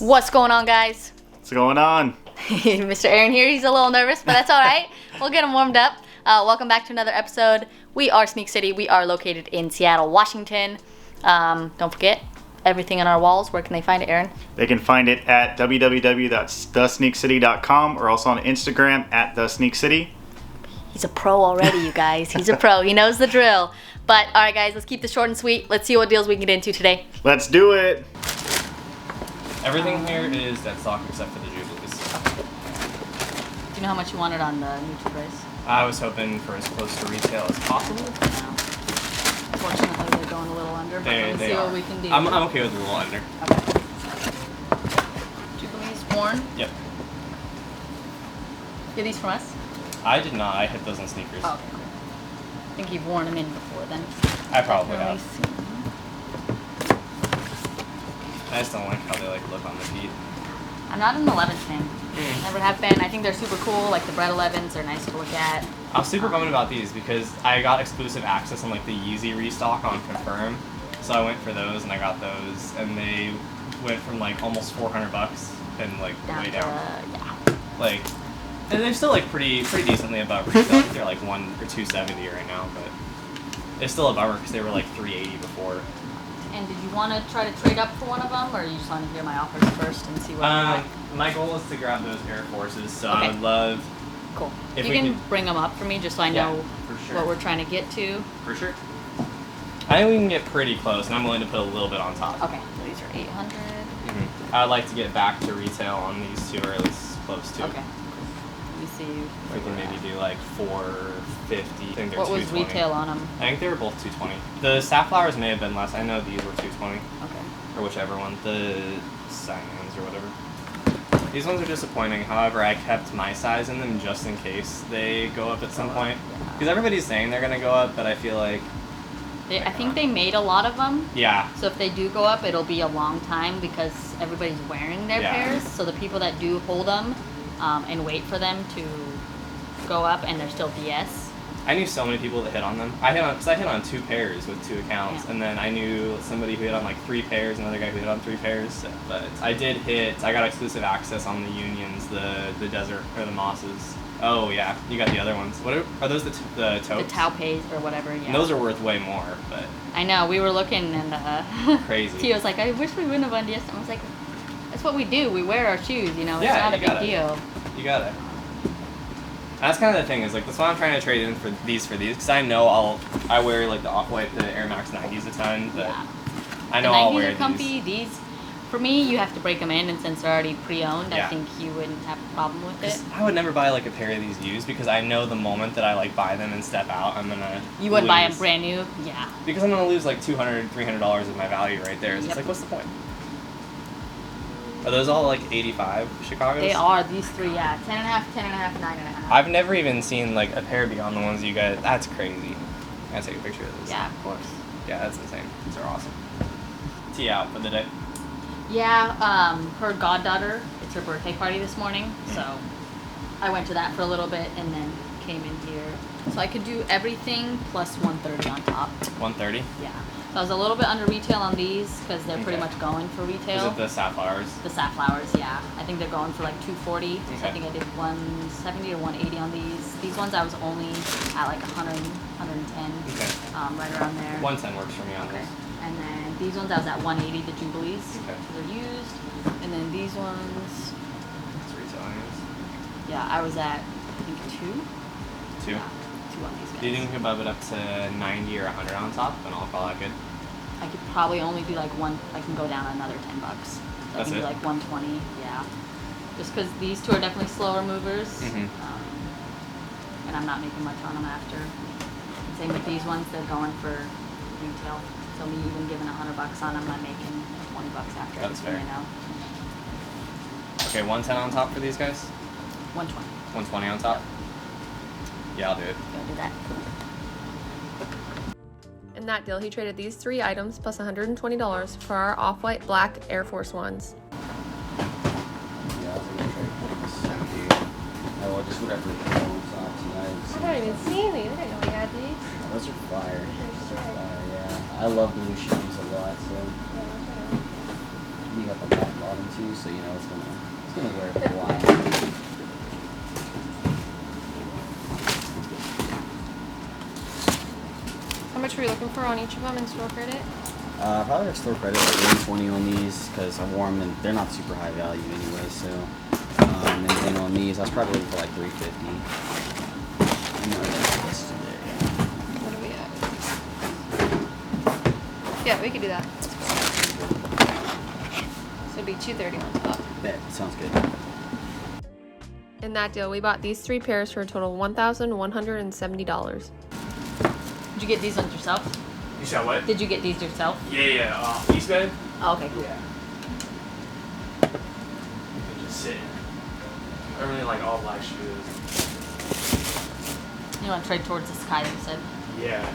What's going on, guys? What's going on? Mr. Aaron here. He's a little nervous, but that's all right. We'll get him warmed up. Welcome back to another episode. We are Sneak City. We are located in Seattle, Washington. Don't forget, everything on our walls. Where can they find it, Aaron? They can find it at www.thesneakcity.com or also on Instagram at thesneakcity. He's a pro already, you guys. He's a pro. He knows the drill. But, all right, guys, let's keep this short and sweet. Let's see what deals we can get into today. Let's do it. Everything here is dead stock except for the Jubilees. Do you know how much you wanted on the new price? I was hoping for as close to retail as possible. No. Unfortunately, they're going a little under, but let's see what we can do. I'm okay with a little under. Okay. Jubilees worn? Yep. Get these from us? I did not. I hit those on sneakers. Oh, okay, cool. I think you've worn them in before then. I probably have. I just don't like how they look on the feet. I'm not an 11s fan. Never have been. I think they're super cool. Like the Bread 11s, they're nice to look at. I was super bummed about these because I got exclusive access on the Yeezy restock on Confirm, so I went for those and I got those, and they went from almost $400 and way down. Yeah. And they're still pretty decently above retail. I think they're $1 or $270 right now, but it's still a bummer because they were $380 before. And did you want to try to trade up for one of them, or you just want to hear my offers first and see what you like? My goal is to grab those Air Forces, so okay. I would love... Cool. If you can bring them up for me just so I know for sure. what we're trying to get to. For sure. I think we can get pretty close, and I'm willing to put a little bit on top. Okay, so these are 800. Mm-hmm. I'd like to get back to retail on these two, or at least close to. Okay. Let me see. We can maybe do 450. I think they're what was 220. retail on them? I think they were both 220. The Sapphires may have been less. I know these were 220. Okay. Or whichever one. The Cyans or whatever. These ones are disappointing. However, I kept my size in them just in case they go up at some point. Because everybody's saying they're going to go up, but I feel like... I think they made a lot of them. Yeah. So if they do go up, it'll be a long time because everybody's wearing their pairs. So the people that do hold them and wait for them to go up and they're still DS. I knew so many people that hit on them. Because I hit on 2 pairs with 2 accounts, and then I knew somebody who hit on 3 pairs, another guy who hit on 3 pairs. But I got exclusive access on the Unions, the Desert, or the Mosses. Oh yeah, you got the other ones. What are those? The Taupes? The Taupes or whatever. Yeah. And those are worth way more, but. I know. We were looking and. Crazy. Tia was like, "I wish we wouldn't have on DS." I was like, "That's what we do. We wear our shoes. It's not a big deal." You got it. That's kind of the thing, is that's why I'm trying to trade in for these, because I know I wear the Off-White, the Air Max 90s a ton, but I know I'll wear these. The 90s are comfy. These, for me, you have to break them in, and since they're already pre-owned, I think you wouldn't have a problem with it. I would never buy a pair of these used, because I know the moment that I buy them and step out, I'm gonna You wouldn't buy them brand new? Yeah. Because I'm gonna lose $200, $300 of my value right there. So it's what's the point? Are those all 85 Chicago's? They are, these 3, yeah. 10.5, 10.5, 9.5. I've never even seen a pair beyond the ones you guys. That's crazy. I gotta take a picture of this. Yeah, of course. Yeah, that's insane. These are awesome. Tea out for the day. Yeah, her goddaughter, it's her birthday party this morning, so I went to that for a little bit and then came in here. So I could do everything plus 130 on top. 130? Yeah. So I was a little bit under retail on these because they're pretty much going for retail. Is it the Sapphires? The Sapphires, yeah. I think they're going for 240. Okay. So I think I did 170 or 180 on these. These ones I was only at 100, 110. Okay. Right around there. 110 works for me on this. And then these ones I was at 180, the Jubilees. Okay. So they're used. And then these ones. What's retail on these? Yeah, I was at, I think 2. 2? Yeah, 2 on these guys. Do you think we could bump it up to 90 or 100 on top, and I'll call that good? I could probably only do one. I can go down another $10. So I can do 120. Yeah. Just because these 2 are definitely slower movers, and I'm not making much on them after. And same with these ones; they're going for retail. So me even giving $100 on them, I'm making $20 after. That's fair. You know. Okay, 110 on top for these guys. 120. 120 on top. Yeah, I'll do it. Go do that. In that deal, he traded these 3 items plus $120 for our Off-White black Air Force Ones. Yeah, I was gonna trade this. Well, just whatever the clothes on tonight. I don't even see any. I didn't know we had these. Those are fire. Those are fire, yeah. I love blue shoes a lot, so. You got the black bottom too, so you know it's gonna wear for a while. How much were you looking for on each of them in store credit? Probably like store credit like 120 on these because I wore them and they're not super high value anyway. So, and then on these, I was probably looking for like 350. What are we at? Yeah, we could do that. So it'd be $230 on top. That sounds good. In that deal, we bought these 3 pairs for a total of $1,170. Did you get these ones yourself? You said what? Did you get these yourself? Yeah. East Bay? Oh, okay, cool. Yeah. You can just sit. I really like all black shoes. You want to trade towards the Sakai, you said? Yeah.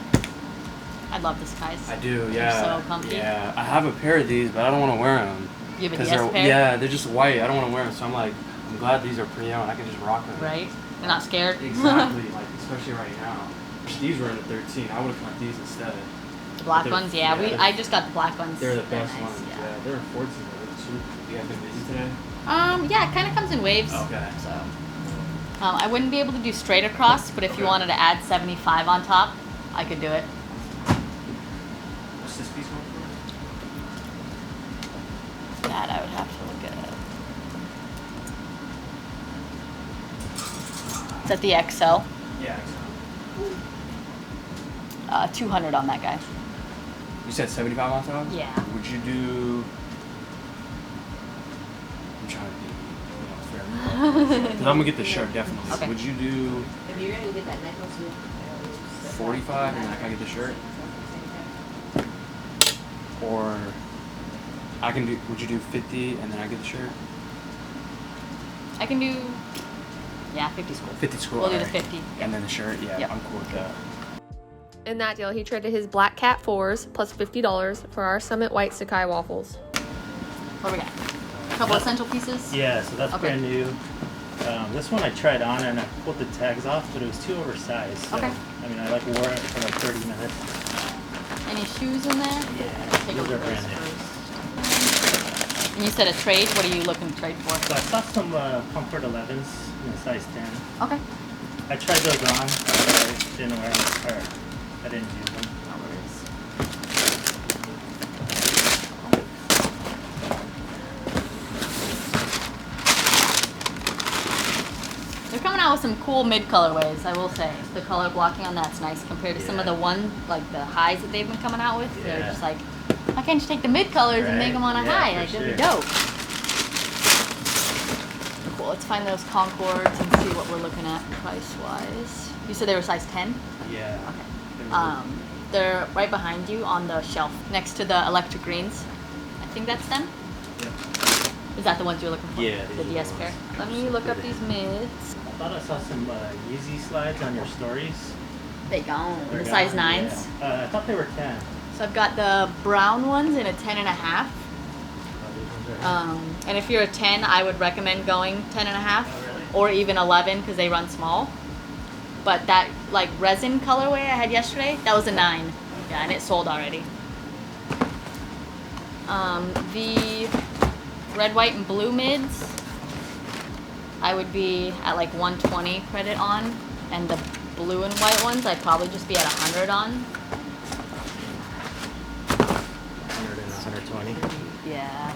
I love the Sakais. I do, They're yeah. so comfy. Yeah. I have a pair of these, but I don't want to wear them. You have a DS pair? Yeah, they're just white. I don't want to wear them, so I'm glad these are pre-owned. I can just rock them. Right? You're not scared? Exactly. Especially right now. These were in the 13. I would have got these instead. The black They're- ones, yeah. yeah. I just got the black ones. They're the best nice, ones. Yeah. They're 14. They're cheap. You guys been busy today? Yeah, it kind of comes in waves. Okay. So, I wouldn't be able to do straight across, but if you Okay. wanted to add 75 on top, I could do it. What's this piece going for? That I would have to look at. It's at the XL. Yeah. 200 on that guy. You said 75 on top? Yeah. Would you do? I'm trying to be, fair. Because I'm gonna get the shirt definitely. Okay. Would you do If you're gonna get that necklace, 45 and then I can get the shirt? Or I can do? Would you do 50 and then I get the shirt? I can do, 50's cool. 50 cool. We'll do the alright. 50. And then the shirt. Yeah, Yep. I'm cool with that. In that deal, he traded his Black Cat 4s plus $50 for our Summit White Sakai waffles. What do we got? A couple essential pieces? Yeah, so that's Okay. brand new. This one I tried on and I pulled the tags off, but it was too oversized. So, Okay. I mean, I wore it for like 30 minutes. Any shoes in there? Yeah, Take a those look are at those brand new. first. And you said a trade. What are you looking to trade for? So I saw some Concord 11s in a size 10. Okay. I tried those on, but I didn't wear them, or I didn't use them. No worries. They're coming out with some cool mid colorways, I will say. The color blocking on that's nice compared to some of the like the highs that they've been coming out with. They're Yeah. just like, why can't you take the mid colors and make Right. them on a Yeah, high? for Like, that'd be sure. dope. Cool, let's find those Concords and see what we're looking at price-wise. You said they were size 10? Yeah. They're right behind you on the shelf next to the electric greens. I think that's them. Is that the ones you're looking for? Yeah, The these are the DS ones. pair. Let me look up these mids. I thought I saw some Yeezy slides on your stories. They gone. They're The size gone, 9s. yeah. I thought they were 10. So I've got the brown ones in a 10.5. Oh, these ones are- And if you're a 10, I would recommend going 10.5 Oh, really? or even 11 because they run small. But that like resin colorway I had yesterday, that was a 9. Yeah, and it sold already. The red, white, and blue mids, I would be at like 120 credit on, and the blue and white ones, I'd probably just be at 100 on. 100 and 120. Yeah,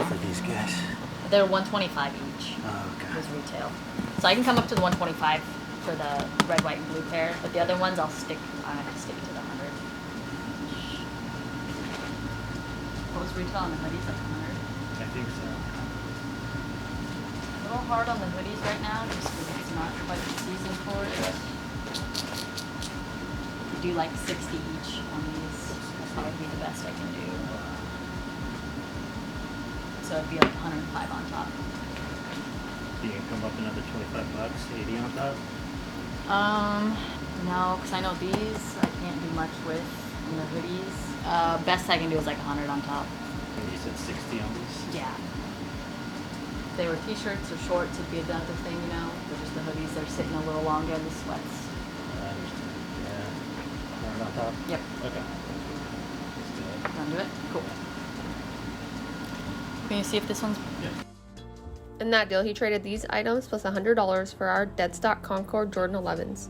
For these guys. they're 125 each. Oh, okay. Was retail. So I can come up to the 125 for the red, white, and blue pair, but the other ones I have to stick to the 100. What was retail on the hoodies? Like 100. I think so. A little hard on the hoodies right now, just because it's not quite the season for it. We do like 60 each on these. That's probably be the best I can do. So it'd be like 105 on top. You can come up another $25, 80 on top. No, because I know these I can't do much with in the hoodies. Best I can do is like 100 on top. And you said 60 on these. Yeah. If they were t-shirts or shorts, it'd be another thing, you know. But just the hoodies, they're sitting a little longer, and the sweats. I understand. Yeah. 100 on top? Yep. Okay. Let's do it. Want to do it? Cool. Can you see if this one's... In that deal, he traded these items plus $100 for our dead stock Concord Jordan 11s.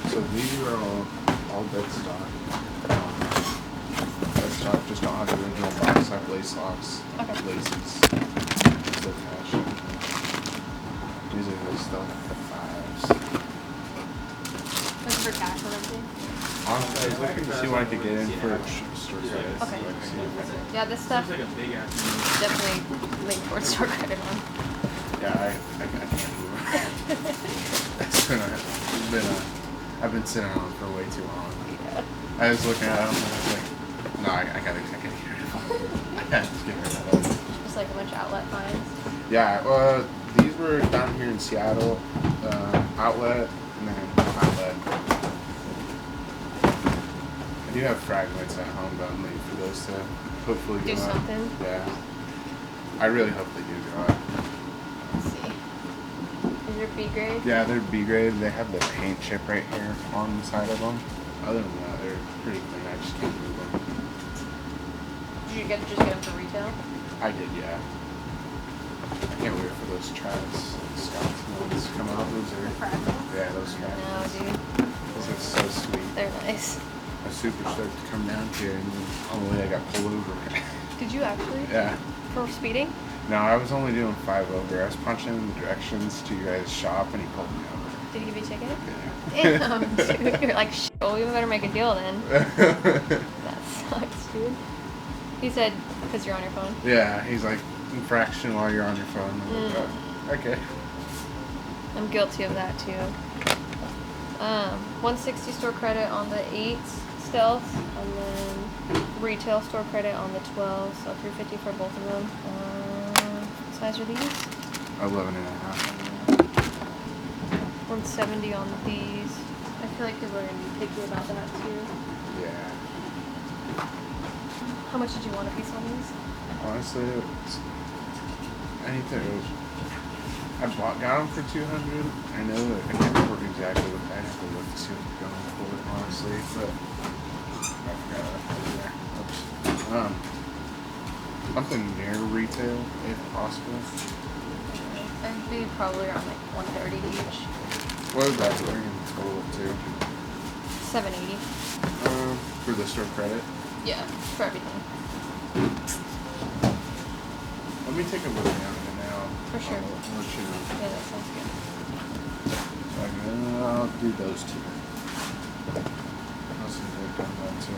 So these are all dead stock. Dead stock just don't have the original box. I have lace locks, laces, still cash. These are the stuff, the 5s. Looking for cash or everything? Honestly, I was looking to see what I could get in for store credit. Okay. Yeah, this stuff definitely linked towards store credit on. Yeah, I can't move. I've been sitting on it for way too long. Yeah. I was looking at them and I was like, no, I gotta get rid of them. I have to get rid of them. Just like a bunch of outlet finds. Yeah, these were down here in Seattle, outlet, and then outlet. I do have fragments at home, but I'm waiting for those to hopefully Do go out. something? Yeah. I really hope they do go out. Let's see. Is your B grade? Yeah, they're B grade. They have the paint chip right here on the side of them. Other than that, they're pretty clean. I just can't move them. Did you just get them for retail? I did, yeah. I can't wait for those Travis Scott's ones to come out. Those are, yeah, those Travis. No, dude. Those are so sweet. They're nice. I was super stoked to come down here, and then on the way I got pulled over. Did you actually? Yeah. For speeding? No, I was only doing 5 over. I was punching in the directions to your guys' shop, and he pulled me over. Did he give you a ticket? Yeah. Damn, dude. You're like, shit. Well, we better make a deal then. That sucks, dude. He said, because you're on your phone. Yeah, he's like, infraction while you're on your phone. I'm like, oh, okay. I'm guilty of that too. 160 store credit on the 8s stealth, and then retail store credit on the 12s, so 350 for both of them. What size are these? 11 and a half. 170 on these. I feel like people are gonna be picky about that too. Yeah. How much did you want a piece on these? Honestly, anything. Got them for 200. I know that I can't remember exactly what I have to look to see what I'm going for, honestly, but I forgot what I put in there. Oops. Something near retail, if possible. I'd be probably around like 130 each. What would that bring in total to? 780. For the store credit. Yeah, for everything. Let me take a look down it now. For sure. I'll let you know. Yeah, that sounds good. So I'll do those two. I'll see if they've done that too.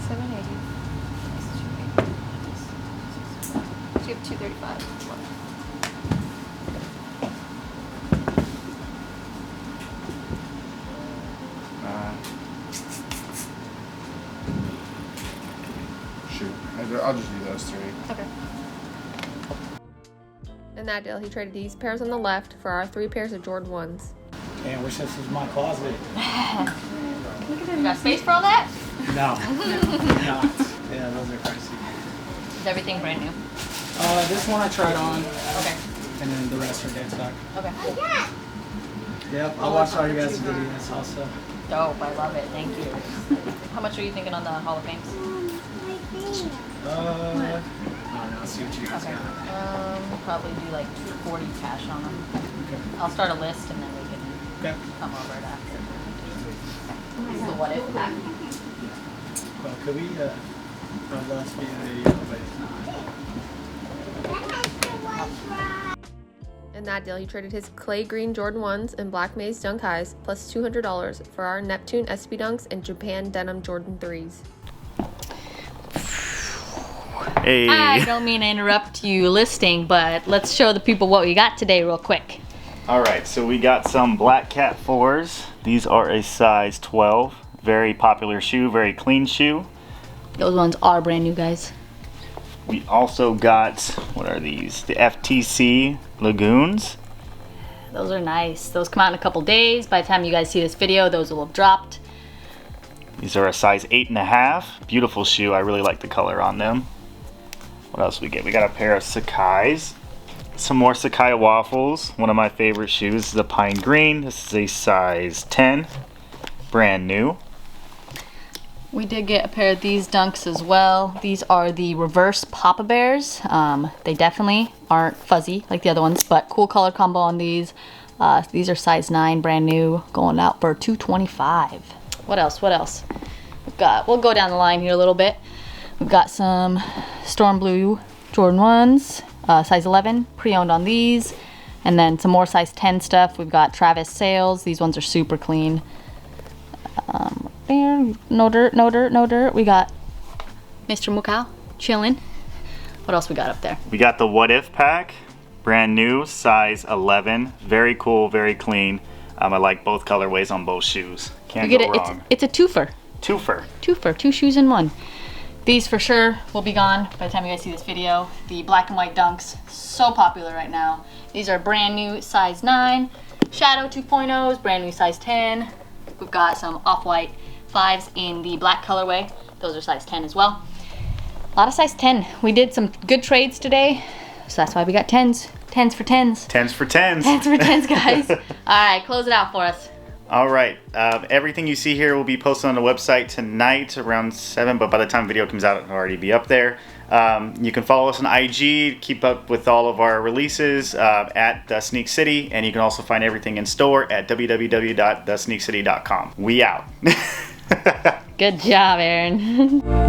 780. So you have 235 left. Shoot. I'll just do those 3. Okay. In that deal, he traded these pairs on the left for our 3 pairs of Jordan 1s. Damn, wish this was my closet. You got space for all that? No. Not. Yeah, those are pricey. Is everything brand new? This one I tried on, Okay. and then the rest are dead stock. Okay. Yep, I'll watch all you guys' videos also. Dope. I love it. Thank you. How much are you thinking on the Hall of Fames? I don't know, I'll see what you guys Okay. got. We'll probably do like 240 cash on them. Okay. I'll start a list and then we can Okay. come over to after. This is the what if pack. Well, could we, last video, but In that deal, he traded his clay green Jordan 1s and black maize dunk highs plus $200 for our Neptune SB dunks and Japan denim Jordan 3s. Hey. I don't mean to interrupt you listing, but let's show the people what we got today real quick. All right, so we got some Black Cat 4s. These are a size 12. Very popular shoe, very clean shoe. Those ones are brand new, guys. We also got, what are these? The FTC Lagoons. Those are nice. Those come out in a couple days. By the time you guys see this video, those will have dropped. These are a size 8.5. Beautiful shoe. I really like the color on them. What else we get? We got a pair of Sakai's. Some more Sakai waffles. One of my favorite shoes is the pine green. This is a size 10. Brand new. We did get a pair of these dunks as well. These are the reverse Papa Bears. They definitely aren't fuzzy like the other ones, but cool color combo on these. These are size 9, brand new, going out for $225. What else? What else? We'll go down the line here a little bit. We've got some Storm Blue Jordan 1s, size 11, pre-owned on these. And then some more size 10 stuff. We've got Travis Sales. These ones are super clean. There, no dirt, no dirt, no dirt. We got Mr. Mukau chilling. What else we got up there? We got the What If pack, brand new, size 11. Very cool, very clean. I like both colorways on both shoes. Can't You go get wrong. it's a twofer. Twofer. Twofer, 2 shoes in 1. These for sure will be gone by the time you guys see this video. The black and white dunks, so popular right now. These are brand new, size 9. Shadow 2.0s, brand new, size 10. We've got some off-white 5s in the black colorway. Those are size 10 as well. A lot of size 10. We did some good trades today, so that's why we got 10s. 10s for 10s. 10s for 10s. 10s for 10s, guys. All right, close it out for us. All right, everything you see here will be posted on the website tonight around 7, but by the time the video comes out, it'll already be up there. You can follow us on IG, keep up with all of our releases at The Sneak City, and you can also find everything in store at www.thesneakcity.com. We out. Good job, Aaron.